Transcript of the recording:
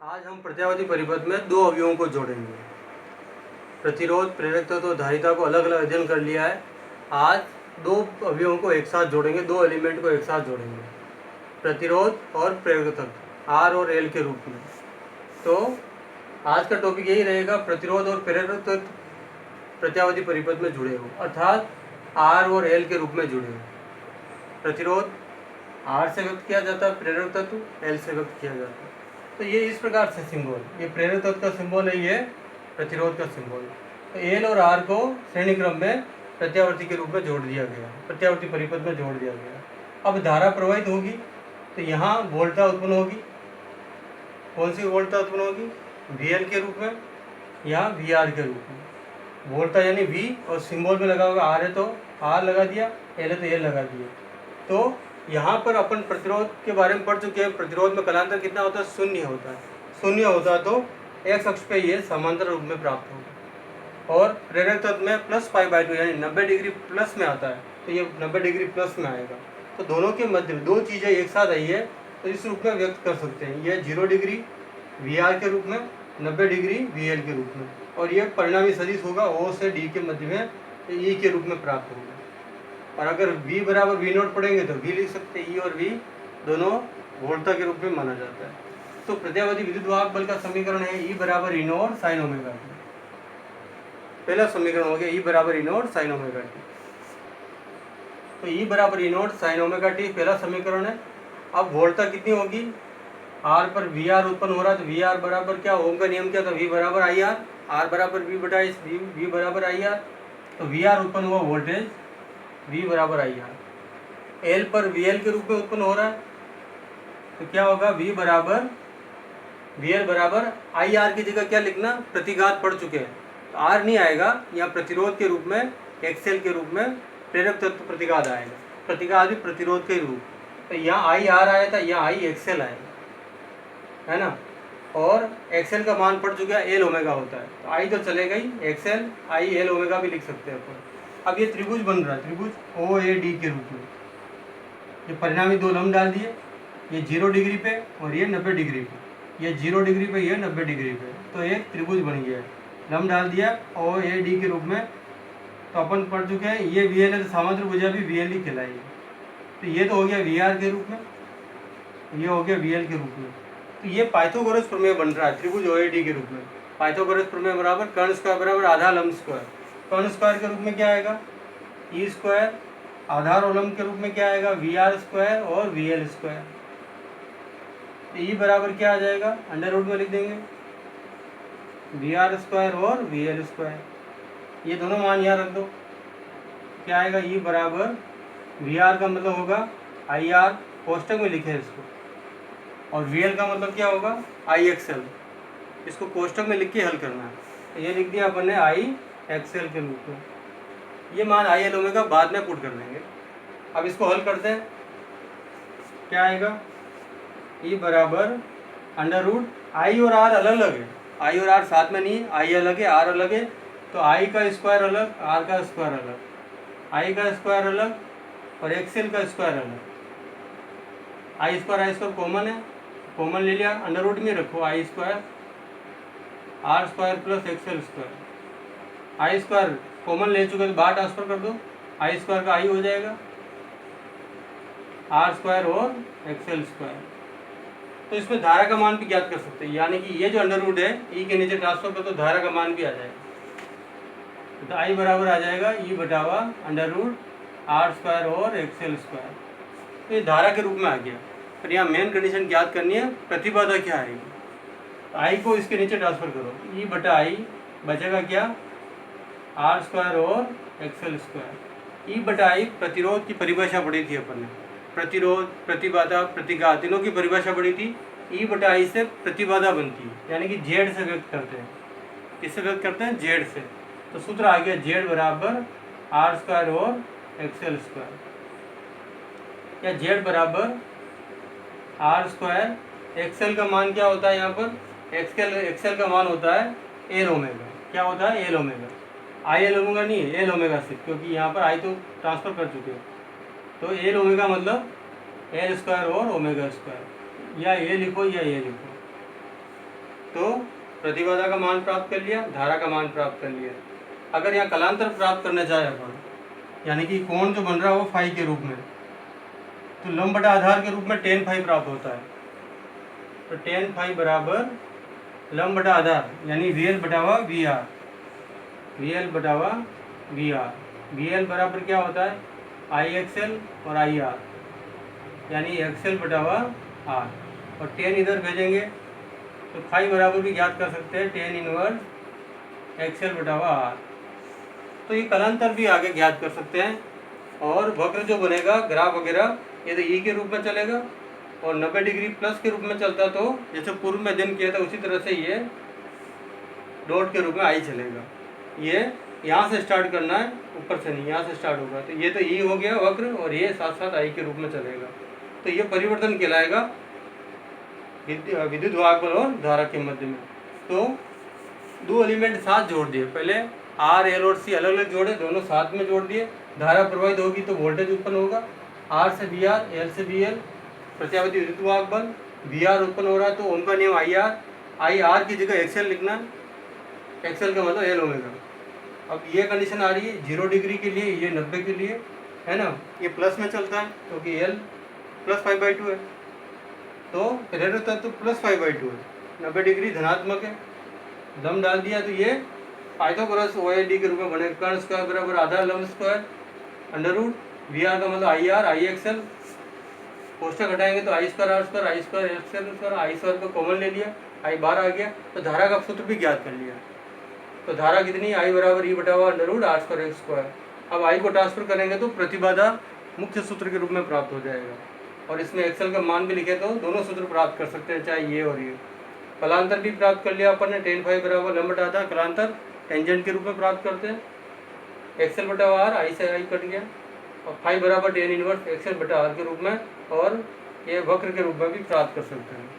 आज हम प्रत्यावर्ती परिपथ में दो अवयवों को जोड़ेंगे। प्रतिरोध, प्रेरक तत्व और धारिता को अलग अलग अध्ययन कर लिया है। आज दो अवयवों को एक साथ जोड़ेंगे, दो एलिमेंट को एक साथ जोड़ेंगे, प्रतिरोध और प्रेरक तत्व आर और एल के रूप में। तो आज का टॉपिक यही रहेगा, प्रतिरोध और प्रेरक तत्व प्रत्यावर्ती परिपथ में जुड़े हो, अर्थात आर और एल के रूप में जुड़े हो। प्रतिरोध आर से व्यक्त किया जाता है, प्रेरक तत्व एल से व्यक्त किया जाता है। तो ये इस प्रकार से सिंबल, ये प्रेरक तत्व का सिंबल है, ये प्रतिरोध का सिंबल। तो एल और आर को श्रेणी क्रम में प्रत्यावर्ती के रूप में जोड़ दिया गया, प्रत्यावर्ती परिपथ में जोड़ दिया गया। अब धारा प्रवाहित होगी तो यहाँ वोल्टता उत्पन्न होगी। कौन सी वोल्टता उत्पन्न होगी? वीएल के रूप में या वीआर के रूप में। वोल्टता यानी वी और सिंबल में लगा होगा आर है तो आर लगा दिया, एल है तो एल लगा दिया। तो यहाँ पर अपन प्रतिरोध के बारे में पढ़ चुके हैं। प्रतिरोध में कलांतर कितना होता है? शून्य होता है। शून्य होता है तो एक्स अक्ष पे ये समांतर रूप में प्राप्त होगा। और प्रेरक तत्व में प्लस π/2 यानी 90 डिग्री प्लस में आता है, तो ये 90 डिग्री प्लस में आएगा। तो दोनों के मध्य दो चीज़ें एक साथ आई है तो इस रूप में व्यक्त कर सकते हैं। ये 0 डिग्री वीआर के रूप में, 90 डिग्री वीएल के रूप में, और ये परिणामी सदिश होगा ओ से डी के मध्य में ई के रूप में प्राप्त होगा। और अगर V बराबर V0 पढ़ेंगे तो V लिख सकते हैं। E और V दोनों वोल्टता के रूप में माना जाता है। तो प्रत्यावर्ती विद्युत वाहक बल का समीकरण है E बराबर E0 साइन ओमेगा टी। पहला समीकरण हो गया E बराबर E0 साइन ओमेगा टी। तो E बराबर E0 साइन ओमेगा टी पहला समीकरण है। अब वोल्टता कितनी होगी? R पर VR उत्पन्न हो रहा है तो VR बराबर क्या, ओम का नियम क्या था? V बराबर IR, R बराबर V बटा इस V बराबर IR। तो VR उत्पन्न हुआ वोल्टेज V बराबर IR। L पर VL के रूप में उत्पन्न हो रहा है तो क्या होगा? VL बराबर IR की जगह क्या लिखना? प्रतिघात पढ़ चुके हैं तो R नहीं आएगा, यहाँ प्रतिरोध के रूप में XL के रूप में प्रेरक तत्व प्रतिघात आएगा। प्रतिघात भी प्रतिरोध के रूप, तो यहाँ IR आया था, यहाँ IXL आएगा, है ना। और XL का मान पढ़ चुके हैं, L ओमेगा होता है तो I तो चलेगा ही, XL I L ओमेगा भी लिख सकते हैं अपन। अब ये त्रिभुज बन रहा है, त्रिभुज OAD के रूप में। ये परिणामी दो लंब डाल दिए, ये 0 डिग्री पे और ये 90 डिग्री पे, ये 0 डिग्री पे, ये 90 डिग्री पे, तो एक त्रिभुज बन गया है। लंब डाल दिया OAD के रूप में। तो अपन पढ़ चुके हैं ये VL है तो समांतर भुजा भी VL ही कहलाएगी। तो ये तो हो गया VR के रूप में, ये हो गया VL के रूप में। तो ये पाइथागोरस प्रमेय बन रहा है त्रिभुज OAD के रूप में। पाइथागोरस प्रमेय बराबर कर्ण स्क्वायर बराबर आधा लंब स्क्वायर। कर्ण स्क्वायर के रूप में क्या आएगा? E square. आधार और लंब के रूप में क्या आएगा? VR स्क्वायर और VL स्क्वायर। तो E बराबर क्या आ जाएगा? अंडर रूट में लिख देंगे VR स्क्वायर और VL स्क्वायर। ये दोनों मान यहाँ रख दो, क्या आएगा? E बराबर VR का मतलब होगा IR, कोष्टक में लिखे इसको, और VL का मतलब क्या होगा? IXL। इसको कोष्टक में लिख के हल करना है। तो ये लिख दिया अपन ने IXL के रूप में। ये मान IL ओमेगा बाद में पुट कर देंगे। अब इसको हल करते हैं, क्या आएगा? E बराबर अंडर रूट I और R अलग अलग है, I और R साथ में नहीं, I अलग है, R अलग है। तो I का स्क्वायर अलग, R का स्क्वायर अलग, I का स्क्वायर अलग और XL का स्क्वायर अलग। I स्क्वायर कॉमन है, कॉमन ले लिया, अंडर रूट में रखो I square R square plus XL square. I square common ले चुके तो बाहर ट्रांसफर कर दो, I स्क्वायर का I हो जाएगा, R स्क्वायर और XL स्क्वायर। तो इसमें धारा का मान भी ज्ञात कर सकते हैं, यानी कि ये जो अंडर रूट है E के नीचे ट्रांसफर कर तो धारा का मान भी आ जाएगा। तो I बराबर आ जाएगा E बटावा अंडर रूट R स्क्वायर और XL स्क्वायर। तो ये धारा के रूप में आ गया। पर यहाँ मेन कंडीशन ज्ञात करनी है, प्रतिबाधा क्या आएगी। तो I को इसके नीचे ट्रांसफर करो, E बटा I बचेगा क्या? R स्क्वायर और XL स्क्वायर। E बटा I प्रतिरोध की परिभाषा पढ़ी थी अपन ने, प्रतिरोध, प्रतिबाधा, प्रतिघात तीनों की परिभाषा पढ़ी थी। E बटा I से प्रतिबाधा बनती है, यानी कि Z से व्यक्त करते हैं। किससे व्यक्त करते हैं? Z से। तो सूत्र आ गया Z बराबर R स्क्वायर और XL स्क्वायर, या Z बराबर R स्क्वायर। XL का मान क्या होता है यहाँ पर? XL का मान होता है L ओमेगा। क्या होता है? L omega. IL ओमेगा नहीं है, L ओमेगा से, क्योंकि यहाँ पर I तो ट्रांसफर कर चुके हैं। तो L ओमेगा मतलब L स्क्वायर और ओमेगा स्क्वायर, या ये लिखो या ये लिखो। तो प्रतिबाधा का मान प्राप्त कर लिया, धारा का मान प्राप्त कर लिया। अगर यहाँ कलांतर प्राप्त करना चाहे अपन, यानी कि कोण जो बन रहा है वो फाई के रूप में, तो लंब बटा आधार के रूप में टेन फाई प्राप्त होता है। तो टेन फाई बराबर लंब बटा आधार यानी वी एल बटावा वी आर, वी एल बटावा वी आर। वी एल बराबर क्या होता है, आई एक्सएल और आई आर, यानी एक्सएल बटावा आर, और टेन इधर भेजेंगे तो फाई बराबर भी ज्ञात कर सकते हैं, टेन इनवर्स एक्सएल बटावा आर। तो ये कलांतर भी आगे ज्ञात कर सकते हैं। और वक्र जो बनेगा ग्राफ वगैरह ये तो ई के रूप में चलेगा, और 90 डिग्री प्लस के रूप में चलता तो जैसे पूर्व में अध्ययन किया था उसी तरह से ये डॉट के रूप में आई चलेगा। ये यहाँ से स्टार्ट करना है, ऊपर से नहीं, यहाँ से स्टार्ट होगा। तो ये तो ई हो गया वक्र, और ये साथ साथ आई के रूप में चलेगा। तो ये परिवर्तन कहलाएगा विद्युत वाहक बल और धारा के मध्य में। तो दो एलिमेंट साथ जोड़ दिए, पहले आर एल और सी अलग अलग जोड़े, दोनों साथ में जोड़ दिए। धारा प्रवाहित होगी तो वोल्टेज उत्पन्न होगा, आर से बी आर, एल से बी एल, प्रत्यावर्ती विद्युत वाहक बल, बी आर उत्पन्न हो रहा है तो उनका नियम आई आर की जगह एक्सएल लिखना, एक्सएल का मतलब एल ओमेगा। अब ये कंडीशन आ रही है 0 डिग्री के लिए, ये 90 के लिए, है ना, ये प्लस में चलता है क्योंकि एल प्लस 5/2 है, तो प्रेरक तत्व प्लस 5/2 है, 90 डिग्री धनात्मक है। दम डाल दिया तो ये पाइथागोरस OID के रूप में बने, कर्ण स्क्वायर बराबर आधा लंब square under root V R का मतलब आई आर आई एक्सएल, कोष्टक हटाएंगे तो I square R square, I square XL square, I square को कॉमन ले लिया, आई बार आ गया। तो धारा का सूत्र भी ज्ञात कर लिया। तो धारा कितनी, आई बराबर ई बटा under root R square X square. अब आई को ट्रांसफर करेंगे तो प्रतिबाधा मुख्य सूत्र के रूप में प्राप्त हो जाएगा, और इसमें एक्सएल का मान भी लिखे तो दोनों सूत्र प्राप्त कर सकते हैं, चाहे ये और ये। कलांतर भी प्राप्त कर लिया अपन ने, टेन फाई बराबर लंब बटा आधार, कलांतर टेंजेंट के रूप में प्राप्त करते हैं, एक्सएल बटा आर, आई से आई कट गया, और फाई बराबर टेन इनवर्स एक्सएल बटा आर के रूप में, और ये वक्र के रूप में भी प्राप्त कर सकते हैं।